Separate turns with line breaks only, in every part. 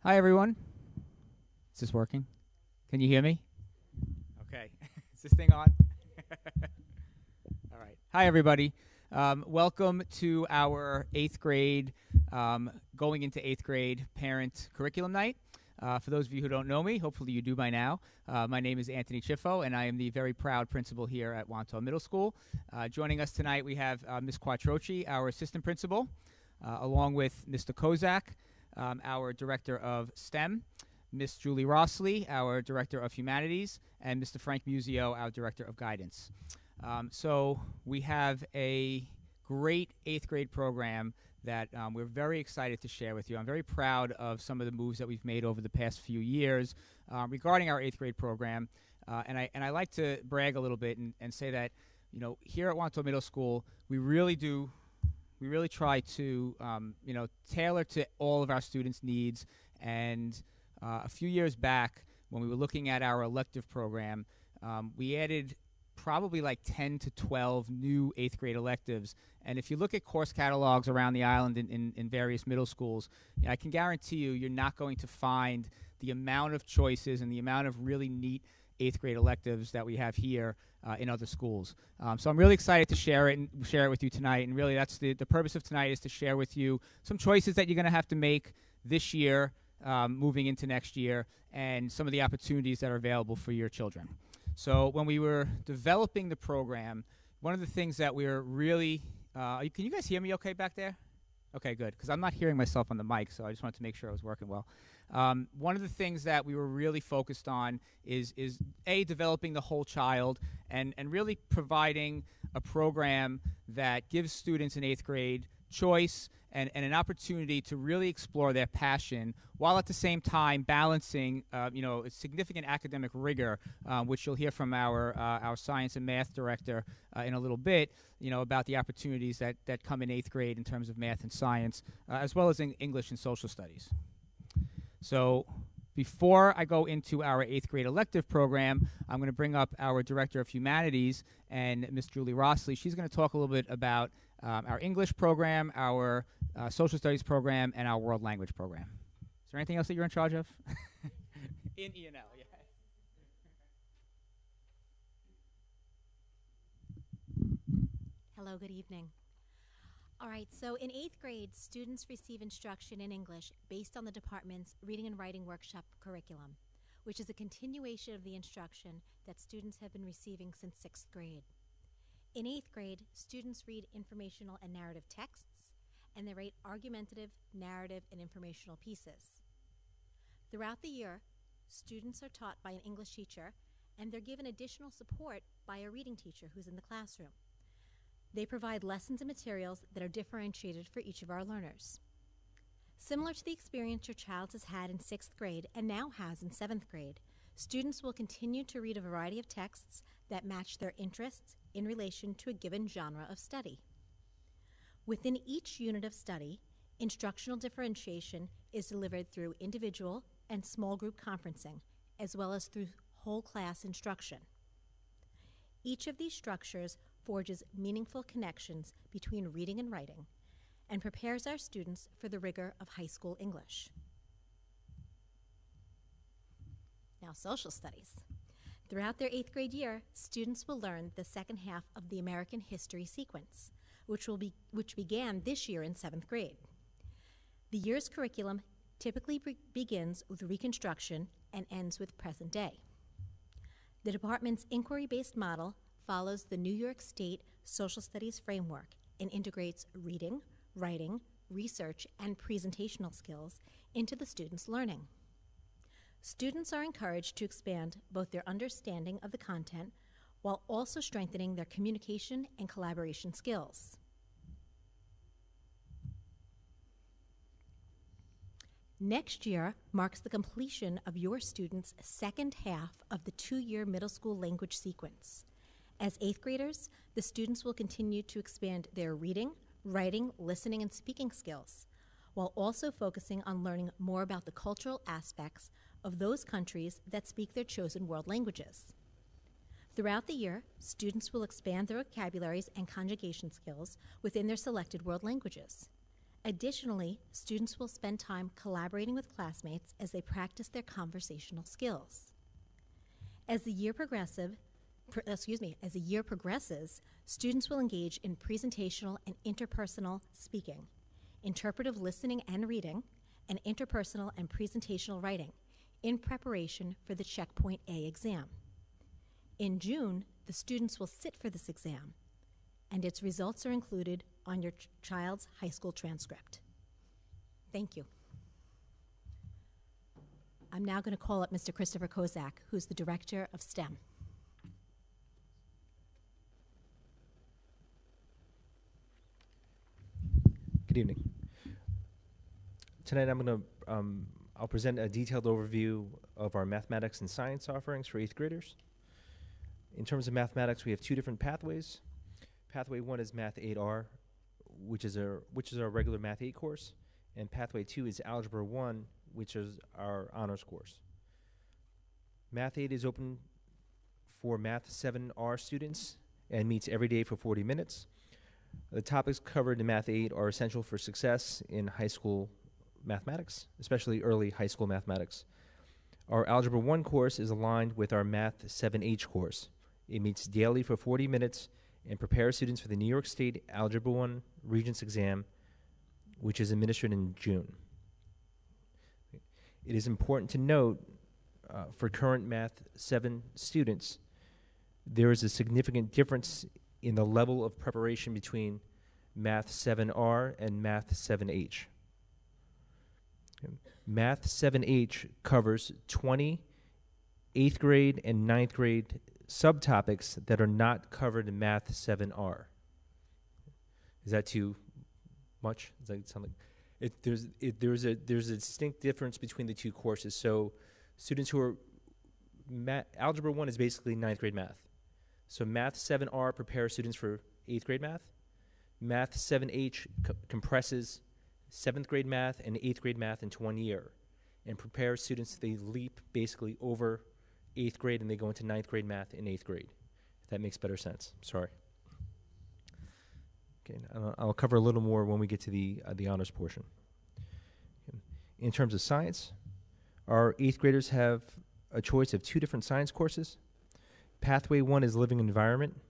Hi, everyone. Is this working? Can you hear me? Okay. Is this thing on? All right. Hi, everybody. Welcome to our 8th grade, going into 8th grade parent curriculum night. For those of you who don't know me, hopefully you do by now, my name is Anthony Chiffo, and I am the very proud principal here at Wantagh Middle School. Joining us tonight, we have Ms. Quattrochi, our assistant principal, along with Mr. Kozak, our director of STEM, Ms. Julie Rossley, our director of humanities, and Mr. Frank Musio, our director of guidance. So we have a great 8th grade program that we're very excited to share with you. I'm very proud of some of the moves that we've made over the past few years regarding our 8th grade program. And I like to brag a little bit and say that, you know, here at Wantagh Middle School, we really try to, tailor to all of our students' needs. And a few years back, when we were looking at our elective program, we added probably like 10 to 12 new 8th grade electives. And if you look at course catalogs around the island in various middle schools, I can guarantee you're not going to find the amount of choices and the amount of really neat 8th grade electives that we have here in other schools. So I'm really excited to share it with you tonight. And really that's the purpose of tonight, is to share with you some choices that you're going to have to make this year, moving into next year, and some of the opportunities that are available for your children. So when we were developing the program, one of the things that we were really, can you guys hear me okay back there? Okay, good, because I'm not hearing myself on the mic, so I just wanted to make sure I was working well. One of the things that we were really focused on is developing the whole child and really providing a program that gives students in 8th grade choice and an opportunity to really explore their passion, while at the same time balancing, a significant academic rigor, which you'll hear from our science and math director in a little bit, about the opportunities that come in 8th grade in terms of math and science, as well as in English and social studies. So before I go into our 8th grade elective program, I'm going to bring up our director of humanities, and Ms. Julie Rossley. She's going to talk a little bit about our English program, our social studies program, and our world language program. Is there anything else that you're in charge of? In E&L, yeah.
Hello, good evening. All right, so in 8th grade, students receive instruction in English based on the department's Reading and Writing Workshop curriculum, which is a continuation of the instruction that students have been receiving since 6th grade. In 8th grade, students read informational and narrative texts, and they write argumentative, narrative, and informational pieces. Throughout the year, students are taught by an English teacher, and they're given additional support by a reading teacher who's in the classroom. They provide lessons and materials that are differentiated for each of our learners. Similar to the experience your child has had in 6th grade and now has in 7th grade, students will continue to read a variety of texts that match their interests in relation to a given genre of study. Within each unit of study, instructional differentiation is delivered through individual and small group conferencing, as well as through whole class instruction. Each of these structures forges meaningful connections between reading and writing and prepares our students for the rigor of high school English. Now, social studies. Throughout their 8th grade year, students will learn the second half of the American history sequence, which began this year in 7th grade. The year's curriculum typically begins with Reconstruction and ends with present day. The department's inquiry-based model follows the New York State Social Studies framework and integrates reading, writing, research, and presentational skills into the students' learning. Students are encouraged to expand both their understanding of the content while also strengthening their communication and collaboration skills. Next year marks the completion of your students' second half of the 2-year middle school language sequence. As 8th graders, the students will continue to expand their reading, writing, listening, and speaking skills, while also focusing on learning more about the cultural aspects of those countries that speak their chosen world languages. Throughout the year, students will expand their vocabularies and conjugation skills within their selected world languages. Additionally, students will spend time collaborating with classmates as they practice their conversational skills. As the year progresses, students will engage in presentational and interpersonal speaking, interpretive listening and reading, and interpersonal and presentational writing in preparation for the Checkpoint A exam. In June, the students will sit for this exam, and its results are included on your child's high school transcript. Thank you. I'm now going to call up Mr. Christopher Kozak, who's the Director of STEM.
Good evening. Tonight I'm going to I'll present a detailed overview of our mathematics and science offerings for 8th graders. In terms of mathematics, we have two different pathways. Pathway 1 is Math 8R, which is our regular Math 8 course, and Pathway 2 is Algebra 1, which is our honors course. Math 8 is open for Math 7R students and meets every day for 40 minutes. The topics covered in Math 8 are essential for success in high school mathematics, especially early high school mathematics. Our Algebra 1 course is aligned with our Math 7H course. It meets daily for 40 minutes and prepares students for the New York State Algebra 1 Regents exam, which is administered in June. It is important to note for current Math 7 students, there is a significant difference in the level of preparation between Math 7R and Math 7H. Math 7H covers 20 8th grade and 9th grade subtopics that are not covered in Math 7R. Is that too much? Does that sound like there's a distinct difference between the two courses. So students who are Algebra 1 is basically 9th grade math. So Math 7R prepares students for 8th grade math. Math 7H compresses 7th grade math and 8th grade math into 1 year and prepares students, they leap basically over 8th grade and they go into 9th grade math in 8th grade. If that makes better sense. Sorry. Okay, I'll cover a little more when we get to the honors portion. In terms of science, our 8th graders have a choice of two different science courses. Pathway 1 is living environment.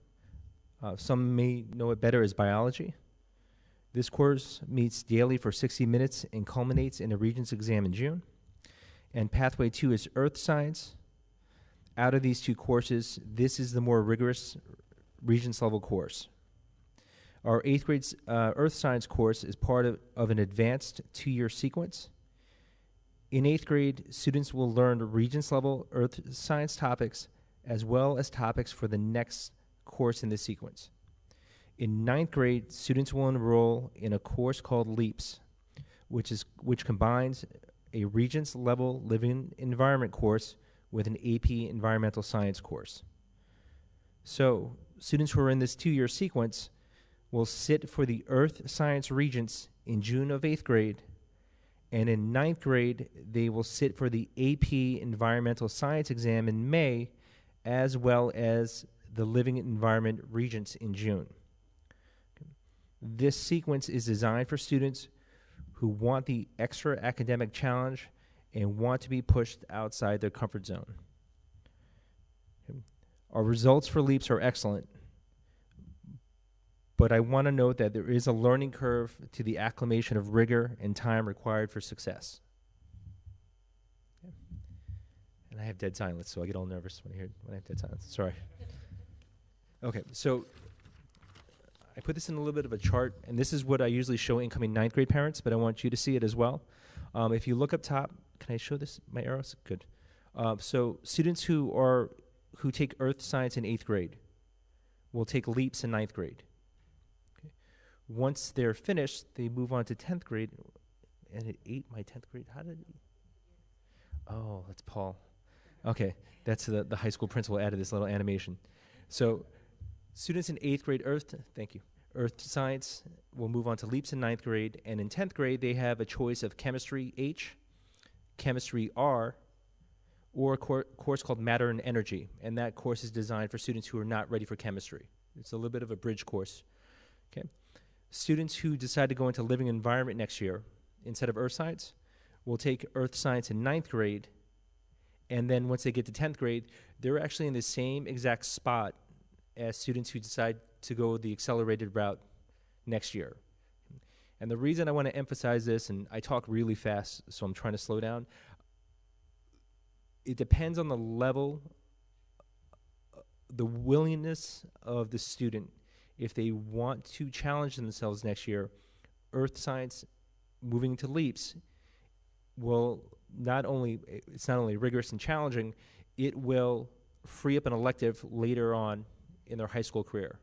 Some may know it better as biology. This course meets daily for 60 minutes and culminates in a Regents exam in June. And Pathway 2 is earth science. Out of these two courses, this is the more rigorous Regents level course. Our 8th grade earth science course is part of an advanced 2-year sequence. In 8th grade, students will learn Regents level earth science topics as well as topics for the next course in this sequence. In 9th grade, students will enroll in a course called LEAPS, which combines a Regents level living environment course with an AP environmental science course. So, students who are in this 2-year sequence will sit for the Earth Science Regents in June of 8th grade, and in 9th grade, they will sit for the AP environmental science exam in May, as well as the Living Environment Regents in June. This sequence is designed for students who want the extra academic challenge and want to be pushed outside their comfort zone. Our results for LEAPS are excellent, but I want to note that there is a learning curve to the acclimation of rigor and time required for success. And I have dead silence, so I get all nervous when I have dead silence. Sorry. Okay, so I put this in a little bit of a chart, and this is what I usually show incoming 9th grade parents, but I want you to see it as well. If you look up top, can I show this, my arrows? Good. So students who take earth science in 8th grade will take LEAPS in 9th grade. Okay. Once they're finished, they move on to 10th grade, and it ate my 10th grade. How did it? Oh, that's Paul. Okay, that's the high school principal added this little animation. So students in 8th grade earth science will move on to LEAPS in 9th grade, and in 10th grade they have a choice of chemistry H, chemistry R, or a course called Matter and Energy, and that course is designed for students who are not ready for chemistry. It's a little bit of a bridge course. Okay. Students who decide to go into living environment next year, instead of earth science, will take earth science in ninth grade, and then once they get to 10th grade, they're actually in the same exact spot as students who decide to go the accelerated route next year. And the reason I want to emphasize this, and I talk really fast, so I'm trying to slow down, it depends on the level, the willingness of the student. If they want to challenge themselves next year, earth science, moving to leaps, will it's not only rigorous and challenging, it will free up an elective later on in their high school career.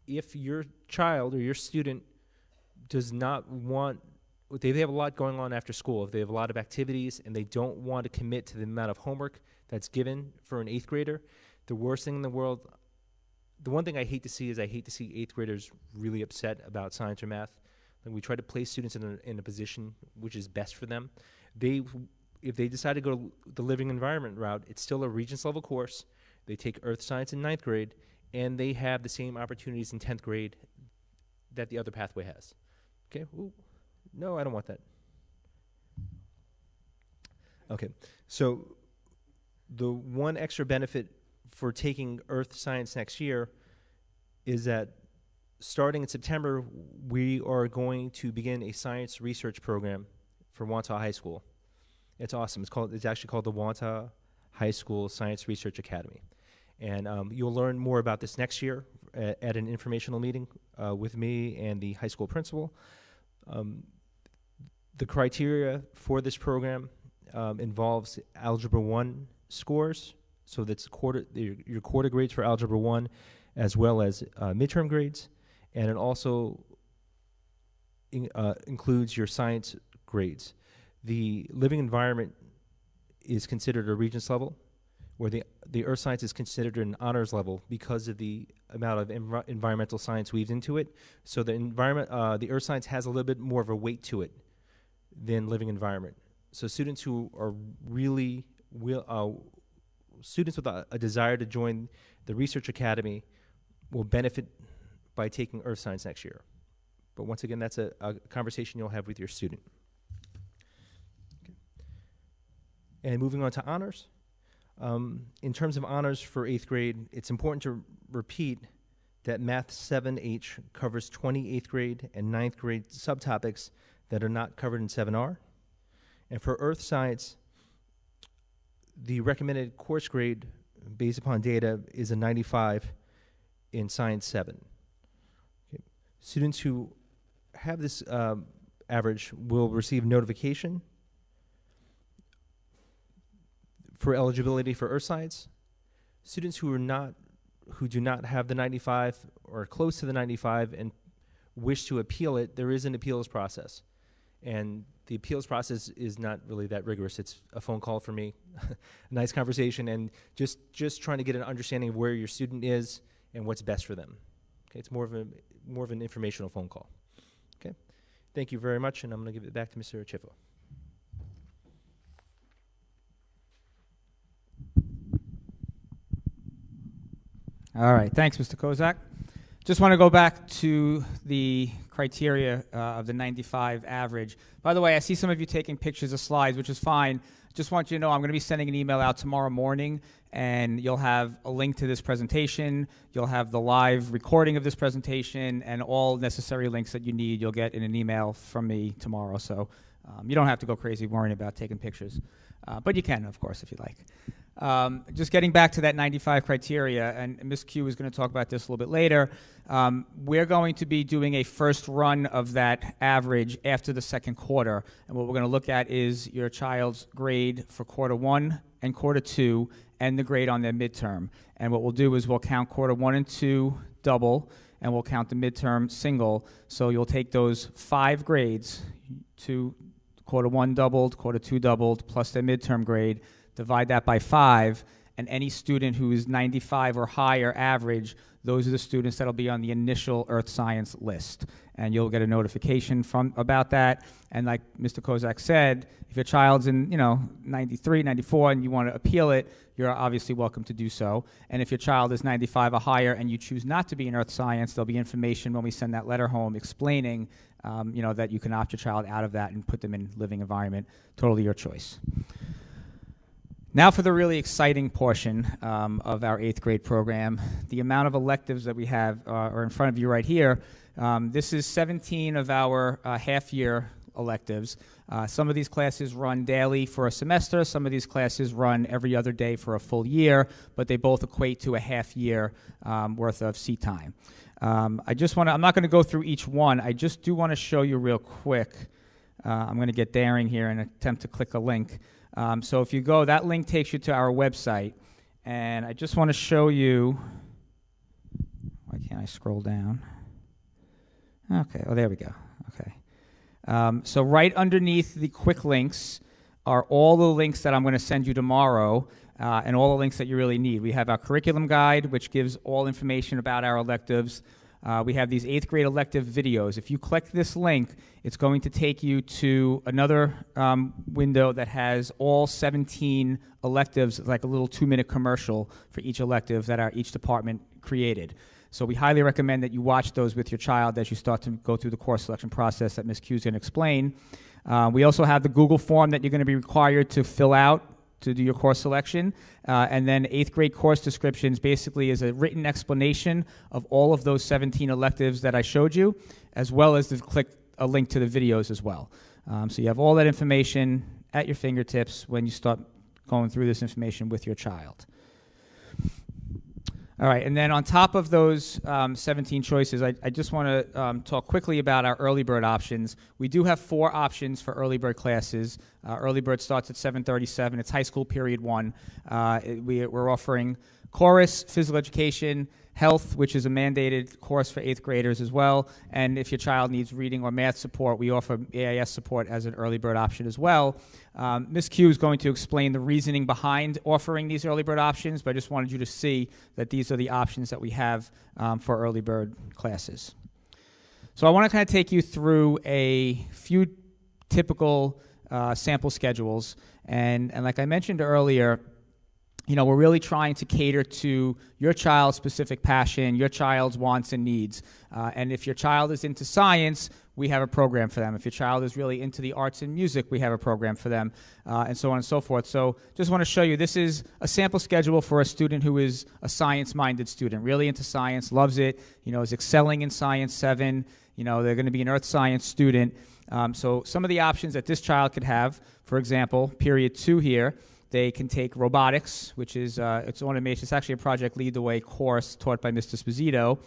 If your child or your student does not want, they have a lot going on after school, if they have a lot of activities and they don't want to commit to the amount of homework that's given for an 8th grader, the worst thing in the world, the one thing I hate to see is I hate to see 8th graders really upset about science or math. And we try to place students in a position which is best for them. If they decide to go the living environment route, it's still a Regents level course. They take earth science in 9th grade, and they have the same opportunities in 10th grade that the other pathway has. Okay? Ooh. No, I don't want that. Okay. So the one extra benefit for taking earth science next year is that starting in September, we are going to begin a science research program for Wantagh High School. It's awesome. It's actually called the Wantagh High School Science Research Academy. And you'll learn more about this next year at an informational meeting with me and the high school principal. The criteria for this program involves Algebra 1 scores. So that's your quarter grades for Algebra 1, as well as midterm grades. And it also includes your science grades. The living environment is considered a Regents level, where the earth science is considered an honors level because of the amount of environmental science weaved into it. So the earth science has a little bit more of a weight to it than living environment. So students who are really students with a desire to join the research academy will benefit by taking earth science next year. But once again, that's a conversation you'll have with your student. Okay. And moving on to honors. In terms of honors for 8th grade, it's important to repeat that Math 7H covers 20 8th grade and 9th grade subtopics that are not covered in 7R. And for earth science, the recommended course grade based upon data is a 95 in Science 7. Okay. Students who have this average will receive notification for eligibility for earth science. Students who do not have the 95 or close to the 95 and wish to appeal it, there is an appeals process. And the appeals process is not really that rigorous. It's a phone call for me, a nice conversation, and just trying to get an understanding of where your student is and what's best for them. Okay, it's more of an informational phone call. Okay, thank you very much, and I'm going to give it back to Mr. Chifo.
All right, thanks, Mr. Kozak. Just want to go back to the criteria of the 95 average. By the way, I see some of you taking pictures of slides, which is fine. Just want you to know I'm going to be sending an email out tomorrow morning, and you'll have a link to this presentation. You'll have the live recording of this presentation, and all necessary links that you need you'll get in an email from me tomorrow. So you don't have to go crazy worrying about taking pictures. But you can, of course, if you like. Just getting back to that 95 criteria, and Ms. Q is going to talk about this a little bit later, we're going to be doing a first run of that average after the second quarter. And what we're going to look at is your child's grade for quarter 1 and quarter 2 and the grade on their midterm. And what we'll do is we'll count quarter 1 and 2 double, and we'll count the midterm single. So you'll take those 5 grades, quarter 1 doubled, quarter 2 doubled, plus their midterm grade, divide that by 5, and any student who is 95 or higher average, those are the students that'll be on the initial earth science list. And you'll get a notification about that. And like Mr. Kozak said, if your child's in, 93, 94, and you want to appeal it, you're obviously welcome to do so. And if your child is 95 or higher and you choose not to be in earth science, there'll be information when we send that letter home explaining, that you can opt your child out of that and put them in living environment. Totally your choice. Now for the really exciting portion of our 8th grade program. The amount of electives that we have are in front of you right here. This is 17 of our half-year electives. Some of these classes run daily for a semester. Some of these classes run every other day for a full year, but they both equate to a half-year worth of seat time. I'm not going to go through each one. I just do want to show you real quick. I'm going to get daring here and attempt to click a link. So if you go, that link takes you to our website. And I just want to show you, why can't I scroll down? Okay, oh, there we go. Okay. So right underneath the quick links are all the links that I'm going to send you tomorrow, and all the links that you really need. We have our curriculum guide, which gives all information about our electives. We have these 8th grade elective videos. If you click this link, it's going to take you to another window that has all 17 electives, like a little 2-minute commercial for each elective that each department created. So we highly recommend that you watch those with your child as you start to go through the course selection process that Ms. Q is going to explain. We also have the Google form that you're going to be required to fill out to do your course selection. And then 8th grade course descriptions basically is a written explanation of all of those 17 electives that I showed you, as well as to click a link to the videos as well. So you have all that information at your fingertips when you start going through this information with your child. All right, and then on top of those 17 choices, I just want to talk quickly about our early bird options. We do have 4 options for early bird classes. Early bird starts at 7:37. It's high school period 1. We're offering chorus, physical education, health, which is a mandated course for 8th graders as well. And if your child needs reading or math support, we offer AIS support as an early bird option as well. Ms. Q is going to explain the reasoning behind offering these early bird options, but I just wanted you to see that these are the options that we have for early bird classes. So I want to kind of take you through a few typical sample schedules. And like I mentioned earlier, we're really trying to cater to your child's specific passion, your child's wants and needs. And if your child is into science, we have a program for them. If your child is really into the arts and music, we have a program for them, and so on and so forth. So just want to show you, this is a sample schedule for a student who is a science-minded student, really into science, loves it, is excelling in Science 7. They're going to be an earth science student. So some of the options that this child could have, for example, period 2 here, they can take robotics, which is it's automation. It's actually a Project Lead the Way course taught by Mr. Sposito.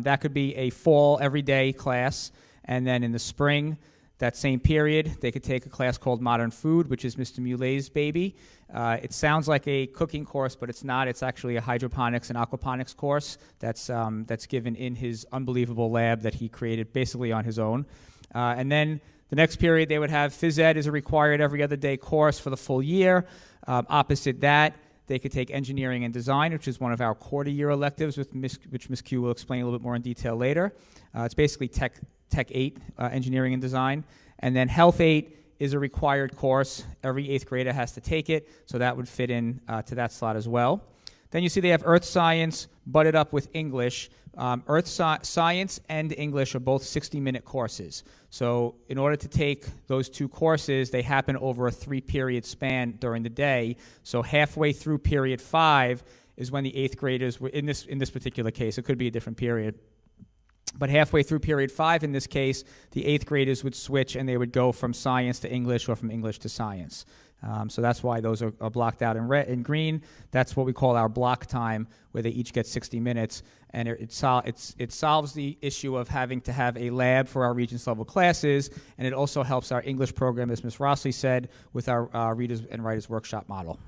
That could be a fall everyday class. And then in the spring, that same period, they could take a class called Modern Food, which is Mr. Mulet's baby. It sounds like a cooking course, but it's not. It's actually a hydroponics and aquaponics course that's given in his unbelievable lab that he created basically on his own. And then the next period, they would have phys ed as a required every other day course for the full year. Opposite that, they could take engineering and design, which is one of our quarter-year electives, which Ms. Q will explain a little bit more in detail later. It's basically Tech 8, engineering and design. And then Health 8 is a required course. Every 8th grader has to take it, so that would fit in to that slot as well. Then you see they have Earth Science butted up with English. Science and English are both 60-minute courses. So in order to take those 2 courses, they happen over a 3-period span during the day. So halfway through period 5 is when the 8th graders were, in this particular case, it could be a different period, but halfway through period 5 in this case, the 8th graders would switch and they would go from science to English or from English to science. So that's why those are blocked out in red and green. That's what we call our block time, where they each get 60 minutes. And it solves the issue of having to have a lab for our Regents level classes, and it also helps our English program, as Ms. Rossley said, with our Readers and Writers Workshop model.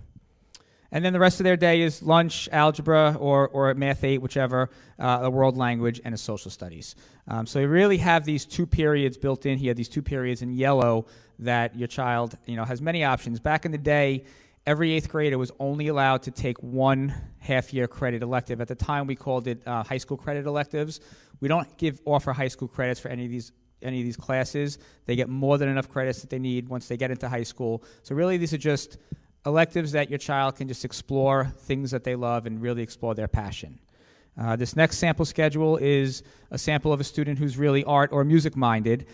And then the rest of their day is lunch, algebra, or Math 8, whichever, a world language, and a social studies. So you really have these 2 periods built in here, these 2 periods in yellow that your child has many options. Back in the day, every eighth grader was only allowed to take one half-year credit elective. At the time, we called it high school credit electives. We don't offer high school credits for any of these classes. They get more than enough credits that they need once they get into high school. So really, these are just electives that your child can just explore things that they love and really explore their passion. This next sample schedule is a sample of a student who's really art or music minded.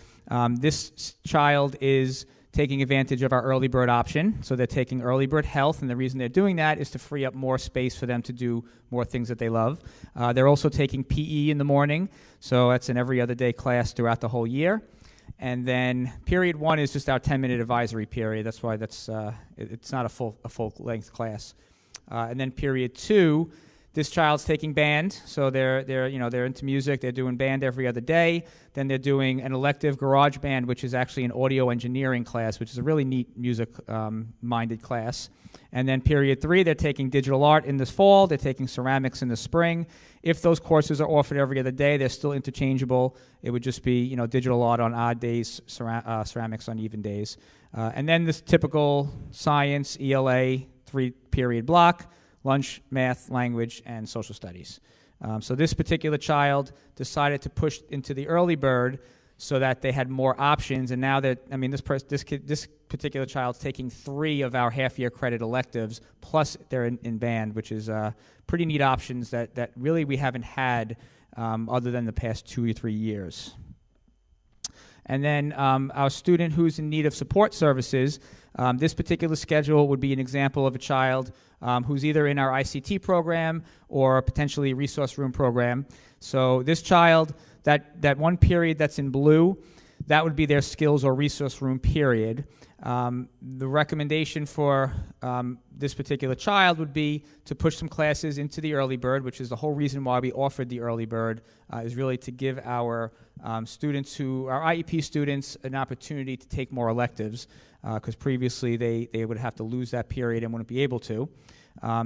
This child is taking advantage of our early bird option. So they're taking early bird health, and the reason they're doing that is to free up more space for them to do more things that they love. They're also taking PE in the morning, so that's an every other day class throughout the whole year. And then period 1 is just our 10-minute advisory period. That's why it's not a full length class. And then period 2, this child's taking band, so they're into music. They're doing band every other day. Then they're doing an elective garage band, which is actually an audio engineering class, which is a really neat music-minded class. And then period 3, they're taking digital art in this fall. They're taking ceramics in the spring. If those courses are offered every other day, they're still interchangeable. It would just be digital art on odd days, ceramics on even days. And then this typical science, ELA, 3-period block. Lunch, math, language, and social studies. So this particular child decided to push into the early bird so that they had more options. And now that this particular child's taking 3 of our half-year credit electives, plus they're in band, which is pretty neat options that really we haven't had other than the past 2 or 3 years. And then our student who's in need of support services, this particular schedule would be an example of a child who's either in our ICT program or potentially a resource room program. So this child, that one period that's in blue, that would be their skills or resource room period. The recommendation for this particular child would be to push some classes into the early bird, which is the whole reason why we offered the early bird, is really to give our students our IEP students an opportunity to take more electives, because previously they would have to lose that period and wouldn't be able to.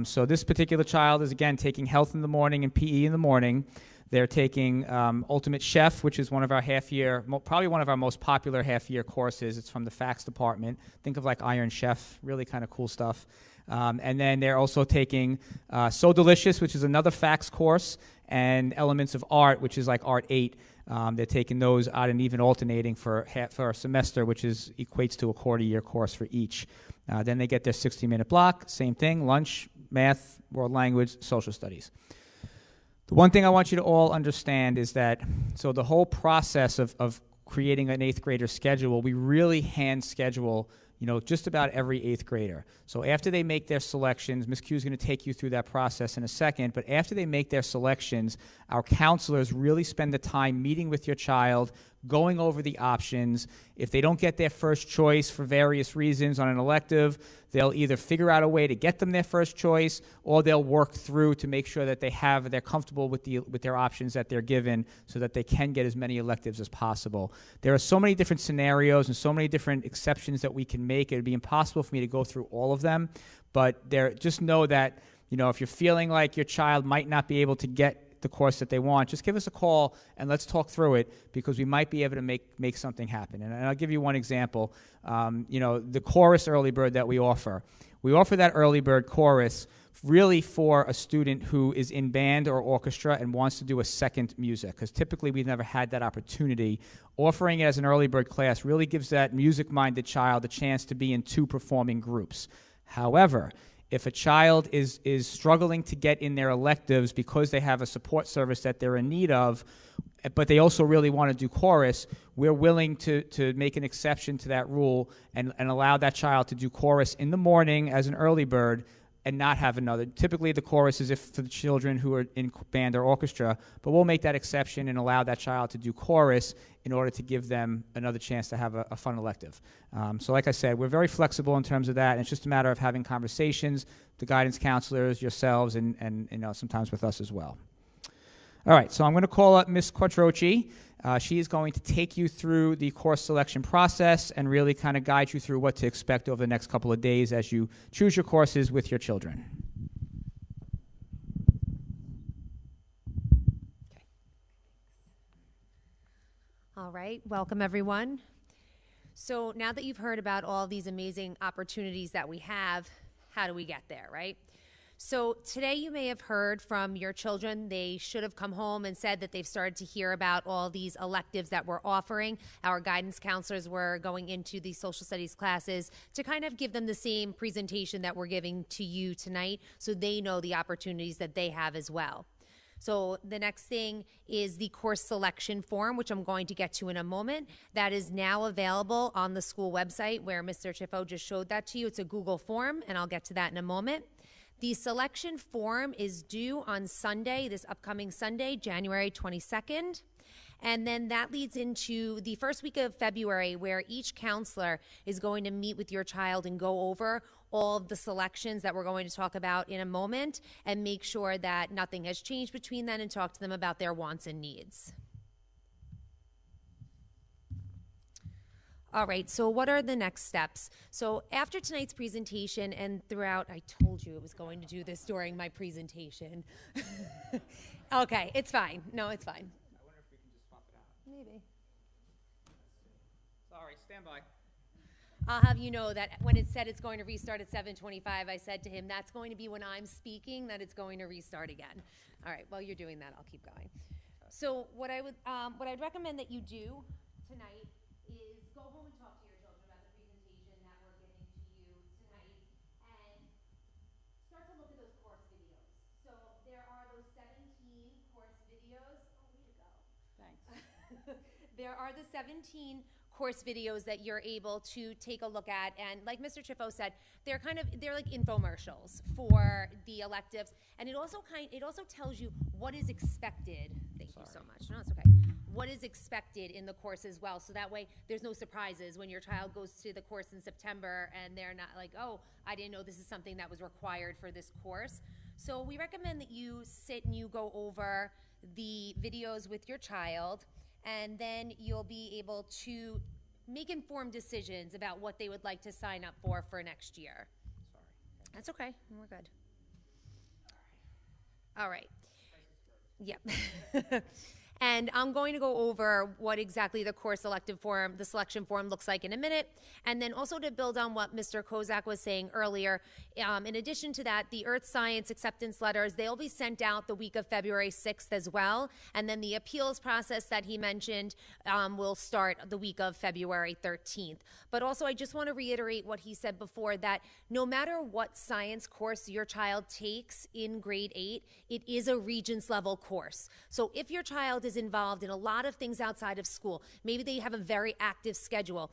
So this particular child is, again, taking health in the morning and PE in the morning. They're taking Ultimate Chef, which is one of our half-year, probably one of our most popular half-year courses. It's from the FACS department. Think of like Iron Chef, really kind of cool stuff. And then they're also taking So Delicious, which is another FACS course, and Elements of Art, which is like Art 8. They're taking those odd and even alternating for a semester, which equates to a quarter-year course for each. Then they get their 60-minute block, same thing, lunch, math, world language, social studies. The one thing I want you to all understand is that, so the whole process of creating an eighth grader schedule, we really hand schedule just about every eighth grader. So after they make their selections, Ms. Q is going to take you through that process in a second, but after they make their selections, our counselors really spend the time meeting with your child, going over the options. If they don't get their first choice for various reasons on an elective, they'll either figure out a way to get them their first choice, or they'll work through to make sure that they're comfortable with their options that they're given so that they can get as many electives as possible. There are so many different scenarios and so many different exceptions that we can make. It would be impossible for me to go through all of them, but just know that if you're feeling like your child might not be able to get the course that they want, just give us a call and let's talk through it, because we might be able to make something happen. And I'll give you one example. The chorus early bird that we offer that early bird chorus really for a student who is in band or orchestra and wants to do a second music, because typically we've never had that opportunity. Offering it as an early bird class really gives that music-minded child a chance to be in 2 performing groups. However, if a child is struggling to get in their electives because they have a support service that they're in need of, but they also really want to do chorus, we're willing to make an exception to that rule and allow that child to do chorus in the morning as an early bird and not have another. Typically the chorus is for the children who are in band or orchestra, but we'll make that exception and allow that child to do chorus in order to give them another chance to have a fun elective. So like I said, we're very flexible in terms of that, and it's just a matter of having conversations, the guidance counselors, yourselves, and sometimes with us as well. All right, so I'm going to call up Ms. Quattrochi. She is going to take you through the course selection process and really kind of guide you through what to expect over the next couple of days as you choose your courses with your children.
All right, welcome everyone. So now that you've heard about all these amazing opportunities that we have, how do we get there, right? So today you may have heard from your children. They should have come home and said that they've started to hear about all these electives that we're offering. Our guidance counselors were going into the social studies classes to kind of give them the same presentation that we're giving to you tonight, so they know the opportunities that they have as well. So the next thing is the course selection form, which I'm going to get to in a moment. That is now available on the school website where Mr. Chifo just showed that to you. It's a Google form, and I'll get to that in a moment. The selection form is due on Sunday, this upcoming Sunday, January 22nd. And then that leads into the first week of February, where each counselor is going to meet with your child and go over all of the selections that we're going to talk about in a moment and make sure that nothing has changed between then and talk to them about their wants and needs. All right, so what are the next steps? So after tonight's presentation and throughout, I told you it was going to do this during my presentation. Okay, it's fine. No, it's fine.
I wonder if we can just swap it out.
Maybe.
Sorry, stand by.
I'll have you know that when it said it's going to restart at 7:25, I said to him, that's going to be when I'm speaking, that it's going to restart again. All right, while you're doing that, I'll keep going. So what I'd recommend that you do tonight is go home and talk to your children about the presentation that we're giving to you tonight and start to look at those course videos. So there are those 17 course videos. Oh, way to go.
Thanks.
There are the 17 course videos that you're able to take a look at, and like Mr. Chifo said, they're like infomercials for the electives, and it also tells you what is expected. Thank you so much. No, it's okay. What is expected in the course as well, so that way there's no surprises when your child goes to the course in September and they're not like, oh, I didn't know this is something that was required for this course. So we recommend that you sit and you go over the videos with your child, and then you'll be able to make informed decisions about what they would like to sign up for next year.
Sorry.
That's okay. We're good. All right. Yep. And I'm going to go over what exactly the course selection form looks like in a minute. And then also to build on what Mr. Kozak was saying earlier, in addition to that, the Earth Science acceptance letters, they'll be sent out the week of February 6th as well. And then the appeals process that he mentioned will start the week of February 13th. But also, I just want to reiterate what he said before, that no matter what science course your child takes in grade 8, it is a Regents level course. So if your child is involved in a lot of things outside of school, maybe they have a very active schedule,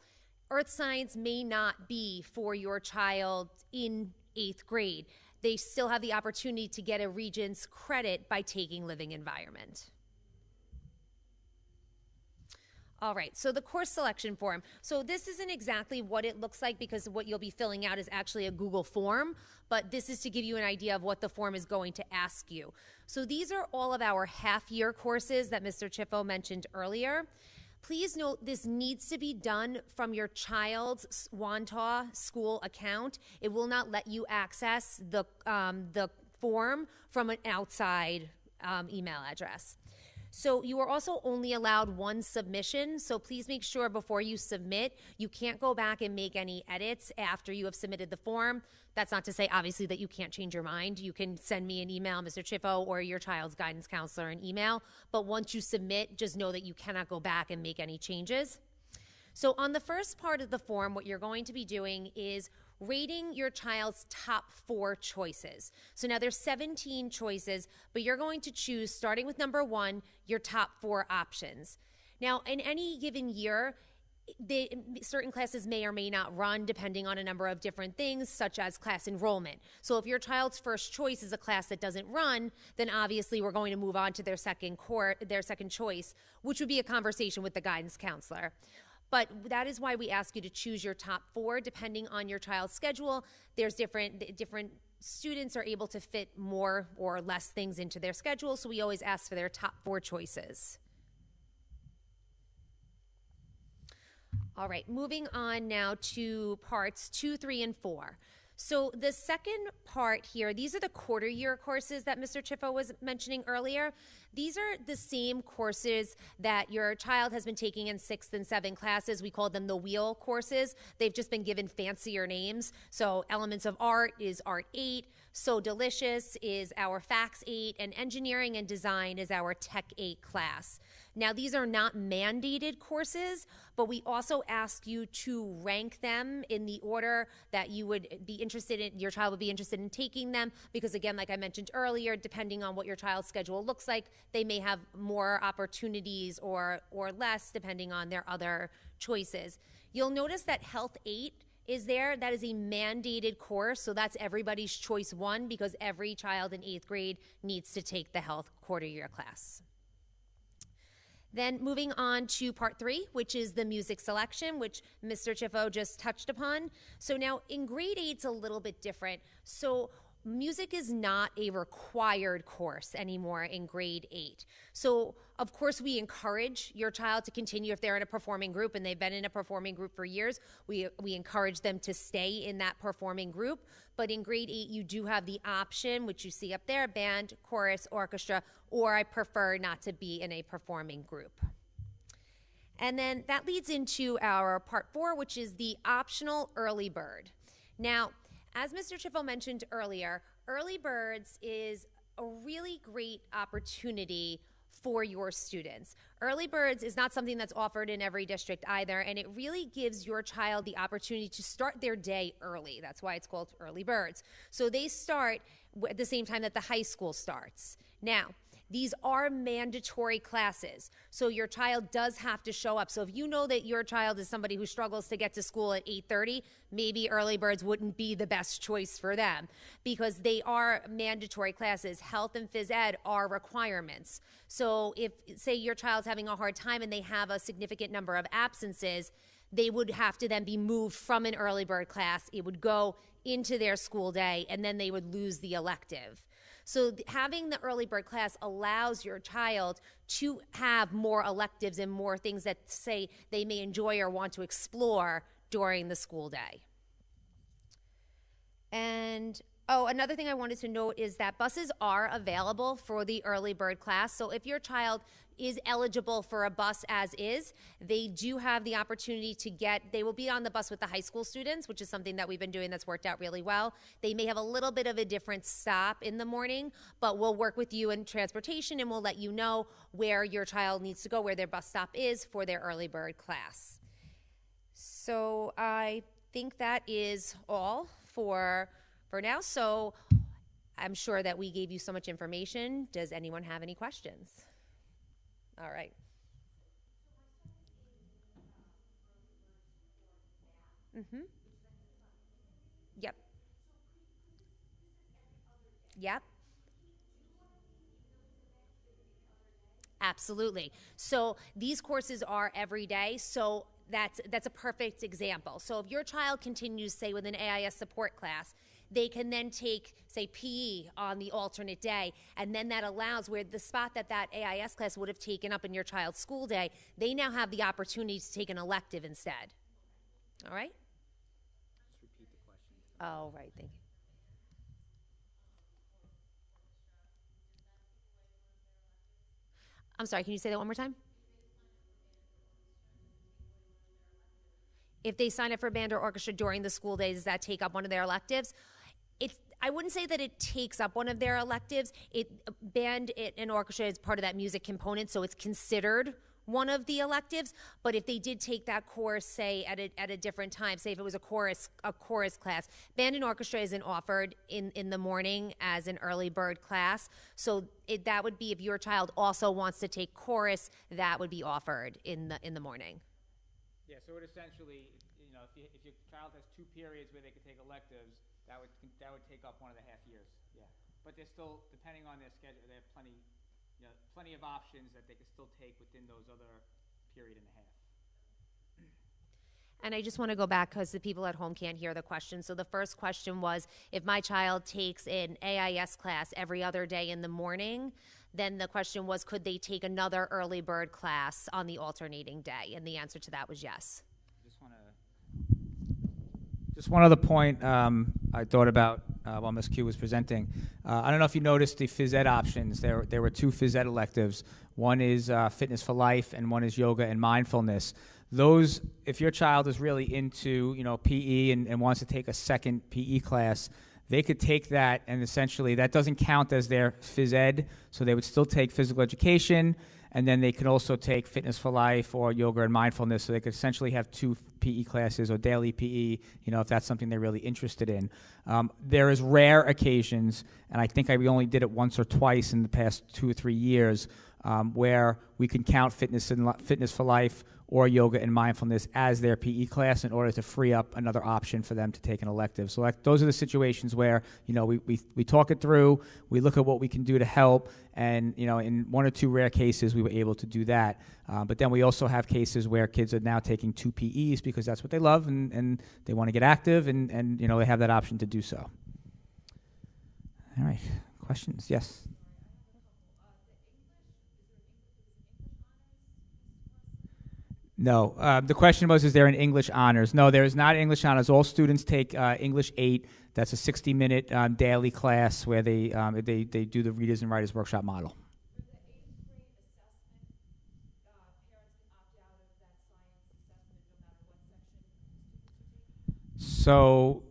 Earth Science may not be for your child in 8th grade. They still have the opportunity to get a Regents credit by taking Living Environment. All right, so the course selection form. So this isn't exactly what it looks like, because what you'll be filling out is actually a Google form, but this is to give you an idea of what the form is going to ask you. So these are all of our half-year courses that Mr. Chifo mentioned earlier. Please note this needs to be done from your child's Wantagh school account. It will not let you access the form from an outside email address. So you are also only allowed one submission, so please make sure before you submit, you can't go back and make any edits after you have submitted the form. That's not to say, obviously, that you can't change your mind. You can send me an email, Mr. Chifo, or your child's guidance counselor an email, but once you submit, just know that you cannot go back and make any changes. So on the first part of the form, what you're going to be doing is rating your child's top 4 choices. So now there's 17 choices, but you're going to choose, starting with number 1, your top 4 options. Now, in any given year, certain classes may or may not run depending on a number of different things, such as class enrollment. So if your child's first choice is a class that doesn't run, then obviously we're going to move on to their second choice, which would be a conversation with the guidance counselor. But that is why we ask you to choose your top 4 depending on your child's schedule. There's different students are able to fit more or less things into their schedule, so we always ask for their top 4 choices. All right, moving on now to parts 2, 3, and 4. So the second part here, these are the quarter year courses that Mr. Chifo was mentioning earlier. These are the same courses that your child has been taking in 6th and 7th classes. We call them the wheel courses. They've just been given fancier names. So Elements of Art is Art 8, So Delicious is our Facts 8, and Engineering and Design is our Tech 8 class. Now, these are not mandated courses, but we also ask you to rank them in the order that you would be interested in, your child would be interested in taking them, because again, like I mentioned earlier, depending on what your child's schedule looks like, they may have more opportunities or less depending on their other choices. You'll notice that Health 8 is there. That is a mandated course, so that's everybody's choice one, because every child in 8th grade needs to take the health quarter year class. Then moving on to part 3, which is the music selection, which Mr. Chiffo just touched upon. So now in grade 8, it's a little bit different. So music is not a required course anymore in grade 8. So of course we encourage your child to continue if they're in a performing group and they've been in a performing group for years. We encourage them to stay in that performing group. But in grade 8, you do have the option, which you see up there, band, chorus, orchestra, or I prefer not to be in a performing group. And then that leads into our part 4, which is the optional early bird. Now, as Mr. Chiffo mentioned earlier, early birds is a really great opportunity for your students. Early birds is not something that's offered in every district either, and it really gives your child the opportunity to start their day early. That's why it's called early birds. So they start at the same time that the high school starts. Now, these are mandatory classes, so your child does have to show up. So if you know that your child is somebody who struggles to get to school at 8:30, maybe early birds wouldn't be the best choice for them, because they are mandatory classes. Health and phys ed are requirements. So if, say, your child's having a hard time and they have a significant number of absences, they would have to then be moved from an early bird class. It would go into their school day, and then they would lose the elective. So having the early bird class allows your child to have more electives and more things that, say, they may enjoy or want to explore during the school day. And another thing I wanted to note is that buses are available for the early bird class. So if your child is eligible for a bus as is, they do have the opportunity to they will be on the bus with the high school students, which is something that we've been doing that's worked out really well. They may have a little bit of a different stop in the morning, but we'll work with you in transportation and we'll let you know where your child needs to go, where their bus stop is for their early bird class. So I think that is all for now. So I'm sure that we gave you so much information. Does anyone have any questions? All right. Mm-hmm. Yep. Yep. Absolutely. So these courses are every day. So that's a perfect example. So if your child continues, say, with an AIS support class, they can then take, say, PE on the alternate day, and then that allows where the spot that AIS class would have taken up in your child's school day, they now have the opportunity to take an elective instead. All right?
Just repeat the question.
Oh, right, thank you. I'm sorry, can you say that one more time? If they sign up for band or orchestra during the school days, does that take up one of their electives? I wouldn't say that it takes up one of their electives. Band and orchestra is part of that music component, so it's considered one of the electives. But if they did take that course, say, at a different time, say if it was a chorus class, band and orchestra isn't offered in the morning as an early bird class. So that would be, if your child also wants to take chorus, that would be offered in the morning.
Yeah, so it essentially, if your child has 2 periods where they could take electives, that would take up 1.5 years. Yeah, but they're still, depending on their schedule, they have plenty of options that they can still take within those other period and a half.
And I just want to go back because the people at home can't hear the question. So the first question was, if my child takes an AIS class every other day in the morning, then the question was, could they take another early bird class on the alternating day? And the answer to that was yes.
Just one other point I thought about. while Ms. Q was presenting. I don't know if you noticed the phys ed options. There were two phys ed electives. One is Fitness for Life, and one is Yoga and Mindfulness. Those, if your child is really into, PE and wants to take a second PE class, they could take that, and essentially that doesn't count as their phys ed, so they would still take physical education, and then they can also take Fitness for Life or Yoga and Mindfulness, so they could essentially have two PE classes or daily PE, if that's something they're really interested in. There is rare occasions, and I think we only did it once or twice in the past 2 or 3 years, where we can count Fitness for Life or Yoga and Mindfulness as their PE class in order to free up another option for them to take an elective. So those are the situations where, we talk it through, we look at what we can do to help, and, in 1 or 2 rare cases, we were able to do that. But then we also have cases where kids are now taking 2 PEs because that's what they love, and they want to get active, and they have that option to do so. All right, questions? Yes? No. The question was, is there an English honors? No, there is not English honors. All students take English 8. That's a 60-minute daily class where they do the Readers and Writers Workshop model. So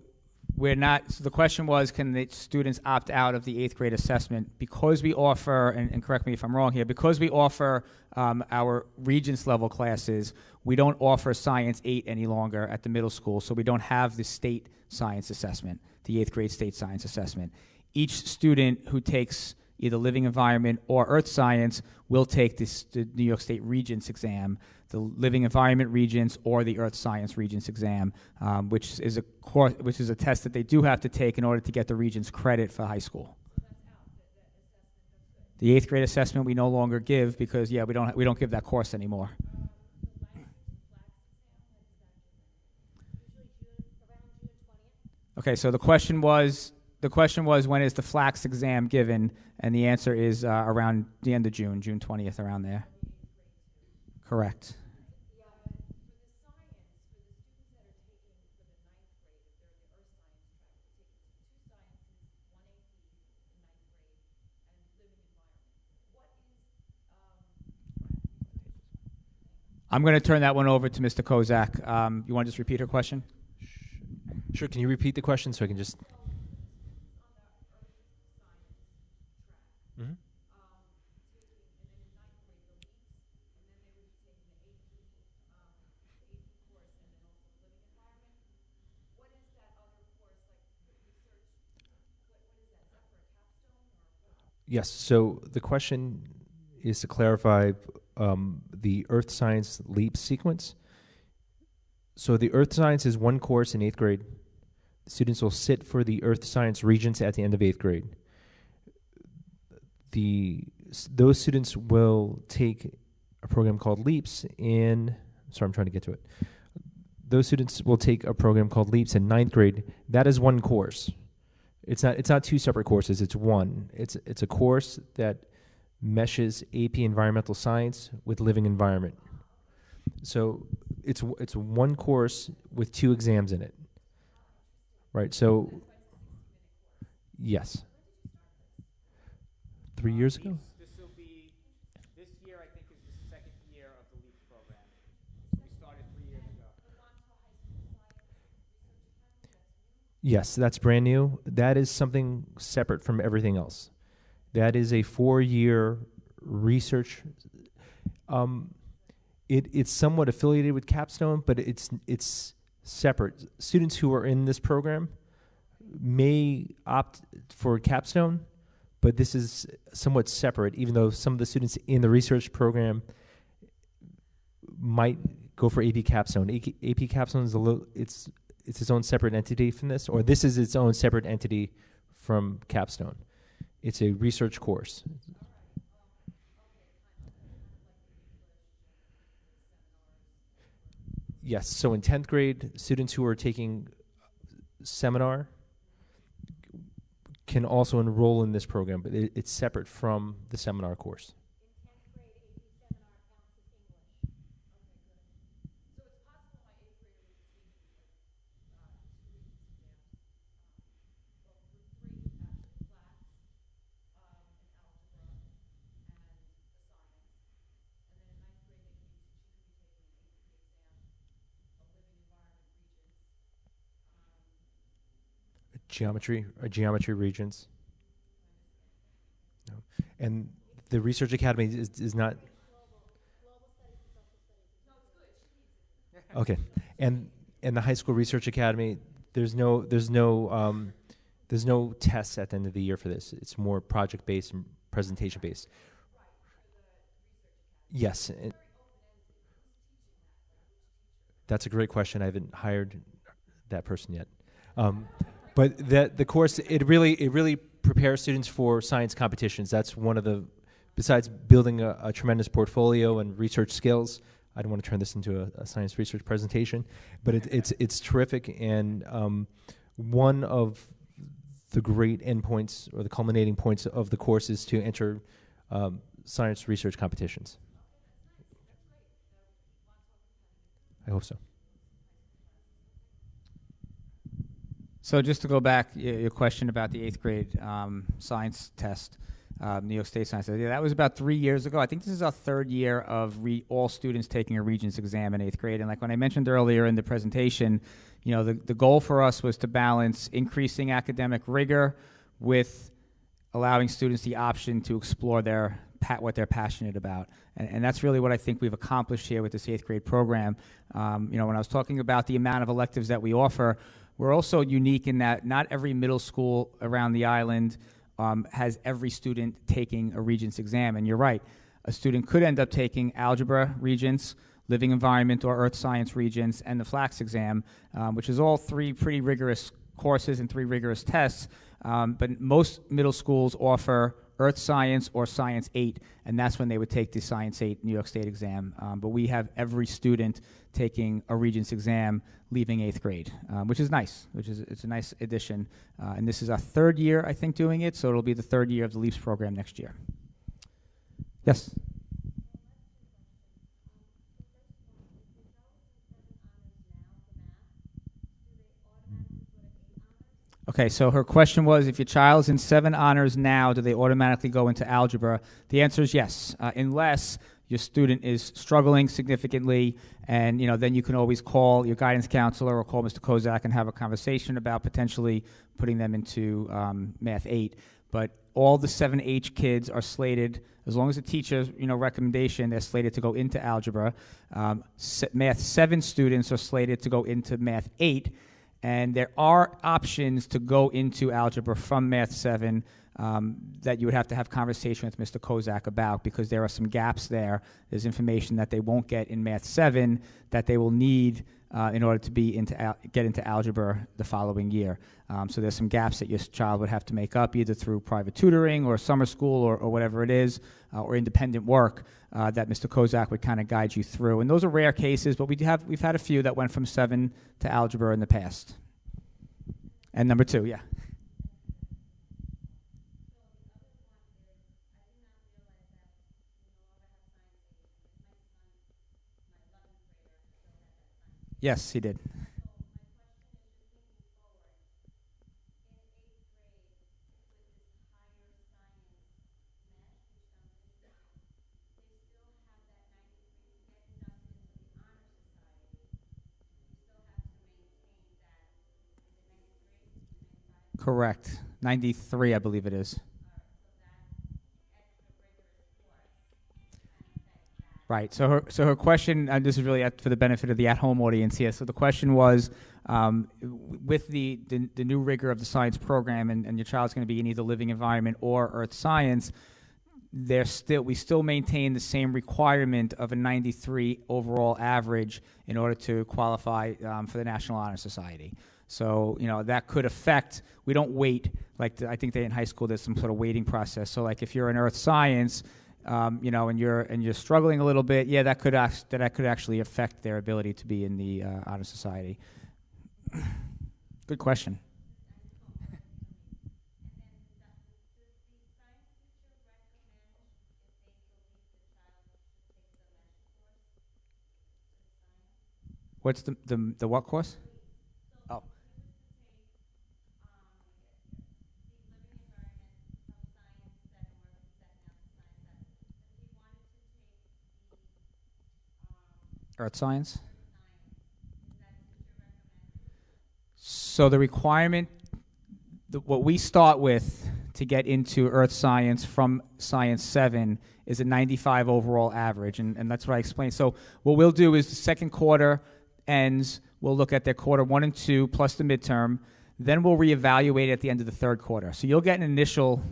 the question was, can the students opt out of the 8th grade assessment? Because we offer, and correct me if I'm wrong here, because we offer our Regents level classes, we don't offer Science 8 any longer at the middle school, so we don't have the state science assessment, the 8th grade state science assessment. Each student who takes either Living Environment or Earth Science will take the New York State Regents exam, the Living Environment Regents or the Earth Science Regents exam, which is a test that they do have to take in order to get the Regents credit for high school. The 8th grade assessment we no longer give because we don't give that course anymore. Okay, so the question was when is the FLAX exam given, and the answer is around the end of June 20th, around there. Correct. I'm going to turn that one over to Mr. Kozak. You want to just repeat her question?
Sure. Can you repeat the question so I can just... Mm-hmm. Yes. So the question is to clarify the Earth Science LEAP sequence. So the Earth Science is one course in 8th grade. Students will sit for the Earth Science Regents at the end of 8th grade. Those students will take a program called LEAPS I'm trying to get to it. Those students will take a program called LEAPS in 9th grade. That is one course. It's not 2 separate courses. It's one. It's a course that meshes AP Environmental Science with Living Environment. So it's one course with 2 exams in it. Right. So yes. 3 years ago.
This year, I think, is the 2nd year of the LEAPS program. So we started 3 years ago.
Yes, that's brand new. That is something separate from everything else. That is a 4-year research. It's somewhat affiliated with Capstone, but it's separate. Students who are in this program may opt for Capstone, but this is somewhat separate, even though some of the students in the research program might go for AP Capstone. AP Capstone is it's its own separate entity from this, or this is its own separate entity from Capstone. It's a research course. Yes, so in 10th grade, students who are taking seminar can also enroll in this program, but it's separate from the seminar course. geometry regions. No. And the research academy is not. Okay, and the high school research academy, there's no tests at the end of the year for this. It's more project based and presentation based. Yes, that's a great question. I haven't hired that person yet, but the course it really prepares students for science competitions. That's one of the, besides building a tremendous portfolio and research skills. I don't want to turn this into a science research presentation, but it's terrific, and one of the great endpoints or the culminating points of the course is to enter science research competitions. I hope so.
So just to go back, your question about the 8th grade science test, New York State Science Test. Yeah, that was about 3 years ago. I think this is our third year of all students taking a Regents exam in 8th grade. And like when I mentioned earlier in the presentation, the goal for us was to balance increasing academic rigor with allowing students the option to explore what they're passionate about. And that's really what I think we've accomplished here with this 8th grade program. When I was talking about the amount of electives that we offer, we're also unique in that not every middle school around the island has every student taking a Regents exam. And you're right, a student could end up taking algebra Regents, living environment or earth science Regents, and the FLAX exam, which is all 3 pretty rigorous courses and 3 rigorous tests. But most middle schools offer earth science or science 8, and that's when they would take the science 8 New York State exam. But we have every student taking a Regents exam leaving 8th grade, which is nice, it's a nice addition. And this is our 3rd year, I think, doing it, so it'll be the 3rd year of the LEAPS program next year. Yes? Okay, so her question was, if your child's in 7 honors now, do they automatically go into algebra? The answer is yes, unless your student is struggling significantly, and then you can always call your guidance counselor or call Mr. Kozak and have a conversation about potentially putting them into Math 8. But all the 7H kids are slated, as long as the teacher's recommendation, they're slated to go into algebra. Math 7 students are slated to go into Math 8. And there are options to go into algebra from Math 7 that you would have to have conversation with Mr. Kozak about, because there are some gaps there. There's information that they won't get in Math 7 that they will need in order to get into algebra the following year. So there's some gaps that your child would have to make up, either through private tutoring or summer school or whatever it is, or independent work that Mr. Kozak would kind of guide you through. And those are rare cases, but we've had a few that went from 7 to algebra in the past. And number 2, yeah. Yes, he did. Correct. 93, I believe it is. Right. So her question, and this is really for the benefit of the at-home audience here. So the question was, with the new rigor of the science program, and your child's going to be in either living environment or earth science, we still maintain the same requirement of a 93 overall average in order to qualify for the National Honor Society. So, that could affect, we don't wait, I think in high school there's some sort of waiting process. So if you're in earth science, and you're struggling a little bit, yeah, that could actually affect their ability to be in the Honor Society. Good question. What's the what course? Oh. Earth science. So the requirement what we start with to get into Earth Science from Science 7 is a 95 overall average, and that's what I explained. So what we'll do is the second quarter ends, we'll look at their quarter 1 and 2 plus the midterm, then we'll reevaluate at the end of the third quarter. So you'll get an initial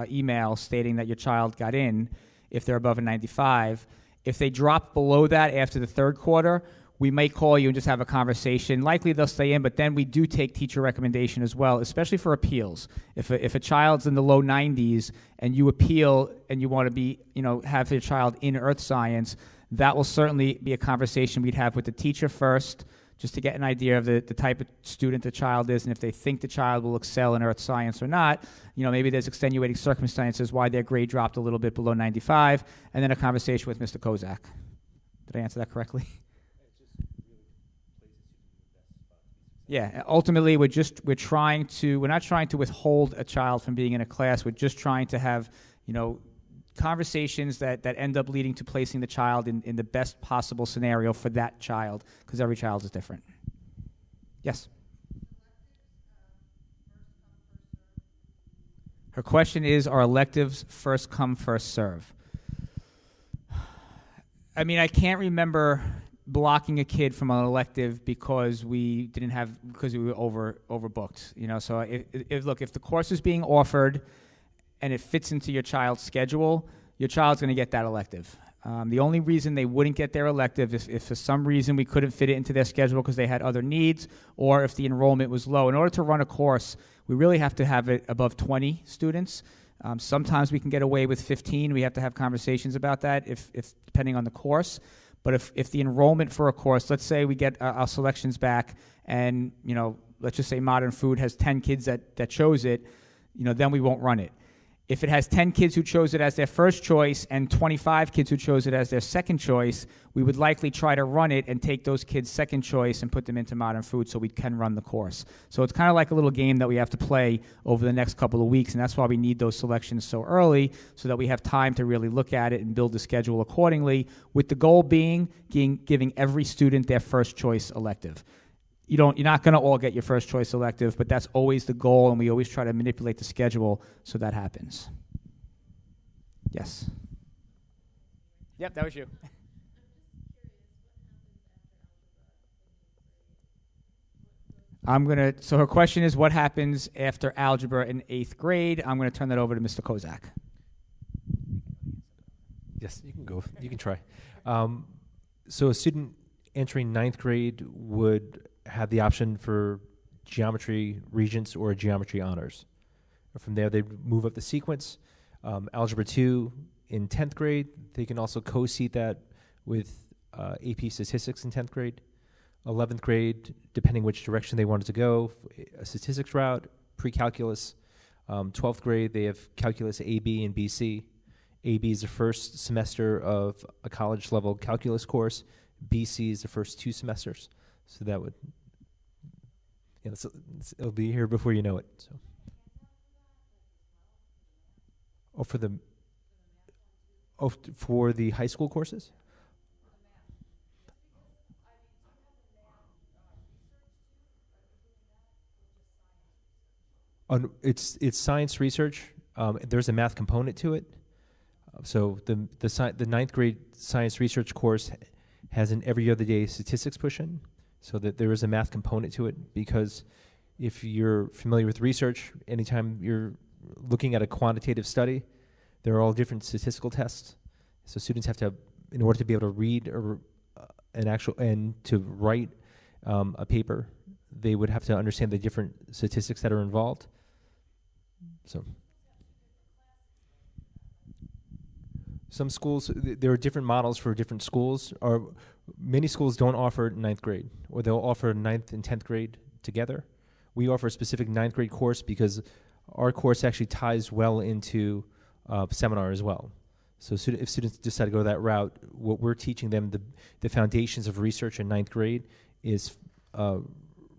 email stating that your child got in if they're above a 95. If they drop below that after the third quarter, we may call you and just have a conversation. Likely they'll stay in, but then we do take teacher recommendation as well, especially for appeals. If a child's in the low 90s and you appeal and you want to be, have your child in Earth Science, that will certainly be a conversation we'd have with the teacher first, just to get an idea of the type of student the child is, and if they think the child will excel in Earth Science or not. Maybe there's extenuating circumstances why their grade dropped a little bit below 95, and then a conversation with Mr. Kozak. Did I answer that correctly? Yeah, ultimately we're not trying to withhold a child from being in a class. We're just trying to have, conversations that end up leading to placing the child in the best possible scenario for that child, because every child is different. Yes? Her question is, are electives first come, first serve? I mean, I can't remember blocking a kid from an elective because we were overbooked. So if the course is being offered and it fits into your child's schedule, your child's going to get that elective. The only reason they wouldn't get their elective is if for some reason we couldn't fit it into their schedule because they had other needs, or if the enrollment was low. In order to run a course, we really have to have it above 20 students. Sometimes we can get away with 15. We have to have conversations about that if depending on the course. But if the enrollment for a course, let's say we get our selections back and, let's just say Modern Food has 10 kids that chose it, then we won't run it. If it has 10 kids who chose it as their first choice and 25 kids who chose it as their second choice, we would likely try to run it and take those kids' second choice and put them into Modern Food so we can run the course. So it's kind of like a little game that we have to play over the next couple of weeks, and that's why we need those selections so early so that we have time to really look at it and build the schedule accordingly, with the goal being giving every student their first choice elective. You're not going to all get your first choice elective, but that's always the goal, and we always try to manipulate the schedule so that happens. Yes. Yep, that was you. So her question is, what happens after algebra in 8th grade? I'm going to turn that over to Mr. Kozak.
Yes, you can go. You can try. So a student entering 9th grade would have the option for geometry regents or geometry honors. From there, they move up the sequence. Algebra 2 in 10th grade, they can also co-seat that with AP statistics in 10th grade. 11th grade, depending which direction they wanted to go, a statistics route, pre-calculus. 12th grade, they have calculus AB and BC. AB is the first semester of a college-level calculus course. BC is the first 2 semesters. So that would, it'll be here before you know it. So, for the high school courses. It's science research. There's a math component to it. So the 9th grade science research course has an every other day statistics push-in, so that there is a math component to it, because if you're familiar with research, anytime you're looking at a quantitative study, there are all different statistical tests. So students have to, in order to be able to read and to write a paper, they would have to understand the different statistics that are involved. So some schools, there are different models for different schools. Or many schools don't offer 9th grade, or they'll offer 9th and 10th grade together. We offer a specific 9th grade course because our course actually ties well into seminar as well. So if students decide to go that route, what we're teaching them, the foundations of research in 9th grade, is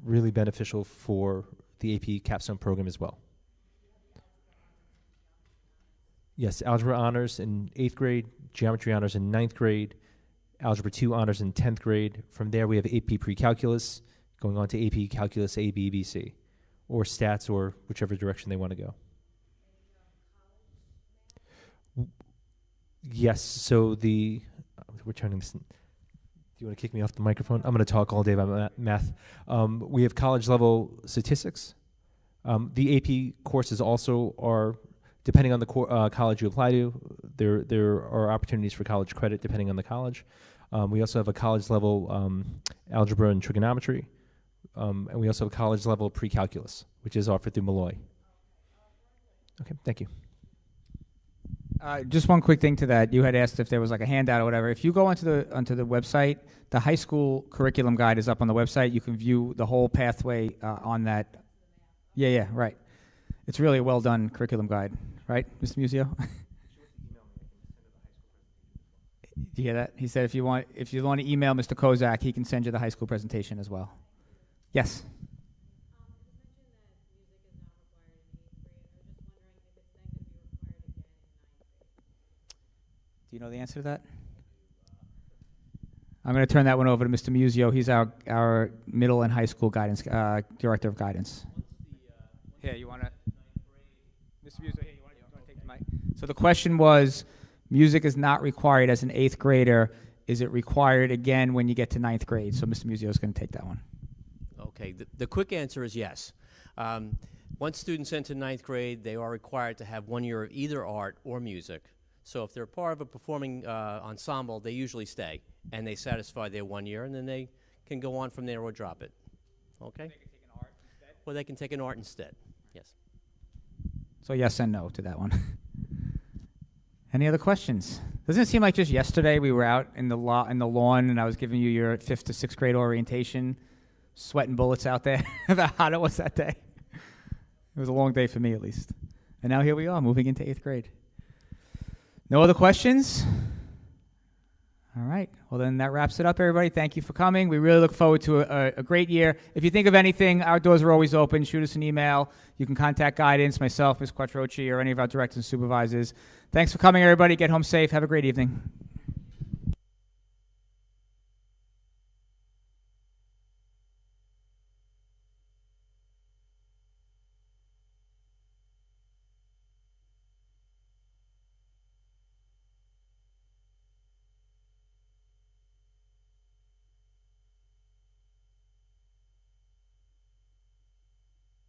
really beneficial for the AP capstone program as well. Yes, algebra honors in 8th grade, geometry honors in 9th grade, algebra 2 honors in 10th grade. From there, we have AP pre-calculus, going on to AP calculus A, B, B, C. or stats, or whichever direction they want to go. Yes. So we're turning this. Do you want to kick me off the microphone? I'm going to talk all day about math. We have college level statistics. The AP courses also are, depending on the college you apply to, there are opportunities for college credit depending on the college. We also have a college level algebra and trigonometry, and we also have a college level pre-calculus, which is offered through Malloy. Okay, thank you.
Just one quick thing to that. You had asked if there was like a handout or whatever. If you go onto the website, the high school curriculum guide is up on the website. You can view the whole pathway on that. Yeah, right. It's really a well done curriculum guide, right, Mr. Musio? Do you hear that? He said if you want to email Mr. Kozak, he can send you the high school presentation as well. Yes. Do you know the answer to that? I'm going to turn that one over to Mr. Musio. He's our middle and high school guidance director of guidance. Here, you want to, Mr. Musio? Here, you want to take the mic? So the question was, music is not required as an 8th grader. Is it required again when you get to 9th grade? So Mr. Musio is going to take that one.
Okay, the quick answer is yes. Once students enter 9th grade, they are required to have 1 year of either art or music. So if they're part of a performing ensemble, they usually stay, and they satisfy their 1 year, and then they can go on from there or drop it. Okay? They can take an art instead? Or they can take an art instead, yes.
So yes and no to that one. Any other questions? Doesn't it seem like just yesterday we were out in the lawn and I was giving you your 5th to 6th grade orientation, sweating bullets out there about how hot it was that day? It was a long day for me, at least. And now here we are, moving into 8th grade. No other questions? All right. Well, then that wraps it up, everybody. Thank you for coming. We really look forward to a great year. If you think of anything, our doors are always open. Shoot us an email. You can contact guidance, myself, Ms. Quattrochi, or any of our directors and supervisors. Thanks for coming, everybody. Get home safe. Have a great evening.